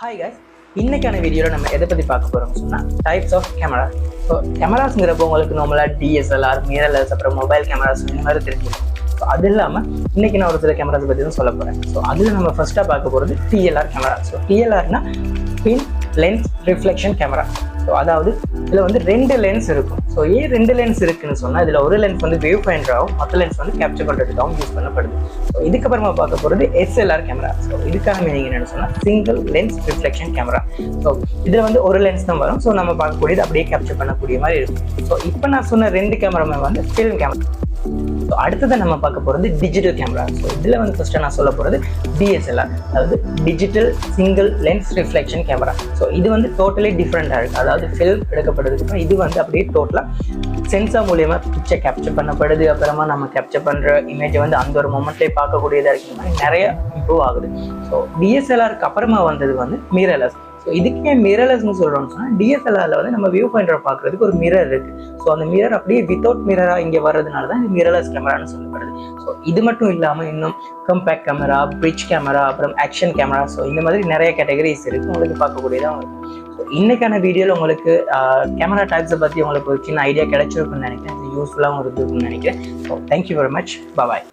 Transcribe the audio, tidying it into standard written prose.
Hi guys, இன்னைக்கான வீடியோவில் நம்ம எதை பற்றி பார்க்க போகிறோம்னு சொன்னால் டைப்ஸ் ஆஃப் கேமரா. ஸோ கேமராஸுங்கிறப்போ உங்களுக்கு நார்மலாக டிஎஸ்எல்ஆர், மிரர்லெஸ், அப்புறம் மொபைல் கேமராஸ் இந்த மாதிரி தெரிஞ்சிருக்கும். ஸோ அது இல்லாமல் இன்னைக்கு நான் ஒரு சில கேமராஸ் பற்றி தான் சொல்ல போகிறேன். ஸோ அதில் நம்ம ஃபர்ஸ்ட்டாக பார்க்க போகிறது டிஎல்ஆர் கேமரா. ஸோ டிஎல்ஆர்னா பின் லென்ஸ் ரிஃப்ளெக்ஷன் கேமரா. ஸோ அதாவது இதில் வந்து 2 லென்ஸ் இருக்கும். ஸோ ஏன் 2 லென்ஸ் இருக்குன்னு சொன்னால் இதில் ஒரு லென்ஸ் வந்து வேவ் ஃபைண்டராகவும் மற்ற லென்ஸ் வந்து கேப்சர் பண்ணுறதுக்காகவும் யூஸ் பண்ணப்படுது. ஸோ இதுக்கப்புறமா பார்க்க போகிறது எஸ்எல்ஆர் கேமரா. ஸோ இதுக்கான மீனிங் என்னென்னு சொன்னால் single lens reflection camera. So இதில் வந்து ஒரு லென்ஸ் தான் வரும். ஸோ நம்ம பார்க்கக்கூடியது அப்படியே கேப்சர் பண்ணக்கூடிய மாதிரி இருக்கும். ஸோ இப்போ நான் சொன்ன 2 கேமராமே வந்து ஃபில்ம் கேமரா. ஸோ அடுத்ததை நம்ம பார்க்க போகிறது டிஜிட்டல் கேமரா. ஸோ இதில் வந்து ஃபஸ்ட்டு நான் சொல்ல போகிறது டிஎஸ்எல்ஆர், அதாவது digital single lens reflection camera. So இது வந்து டோட்டலி டிஃப்ரெண்டாக இருக்குது. அதாவது ஃபில்ம் எடுக்கப்படுறதுக்கு இது வந்து அப்படியே டோட்டலாக சென்சார் மூலியமா பிக்சர் கேப்சர் பண்ணப்படுது. அப்புறமா நம்ம கேப்சர் பண்ணுற இமேஜை வந்து அந்த ஒரு மொமெண்ட்லேயே பார்க்கக்கூடியதாக இருக்கிற மாதிரி நிறைய இம்ப்ரூவ் ஆகுது. ஸோ டிஎஸ்எல்ஆருக்கு அப்புறமா வந்தது வந்து மிரர்லெஸ். ஸோ இதுக்கே மிரர்லெஸ்ன்னு சொல்கிறோம்னு சொன்னால் டிஎஸ்எல்ஆரில் வந்து நம்ம வியூ பாயிண்டரை பார்க்குறதுக்கு ஒரு மிரர் இருக்குது. ஸோ அந்த மிரர் அப்படியே வித்தவுட் மிரராக இங்கே வர்றதுனால தான் இது மிரர்லெஸ் கேமரான்னு சொல்லப்படுது. ஸோ இது மட்டும் இல்லாமல் இன்னும் கம்பேக்ட் கேமரா, பிரிட்ஜ் கேமரா, அப்புறம் ஆக்ஷன் கேமரா, ஸோ இந்த மாதிரி நிறைய கேட்டகரிஸ் இருக்குது உங்களுக்கு பார்க்கக்கூடியதாக இருக்கும். ஸோ இன்னைக்கான வீடியோவில் உங்களுக்கு கேமரா டைப்ஸை பற்றி உங்களுக்கு ஒரு சின்ன ஐடியா கிடைச்சிருக்குன்னு நினைக்கிறேன். இது யூஸ்ஃபுல்லாகவும் இருக்குன்னு நினைக்கிறேன். So thank you very much. பாய்.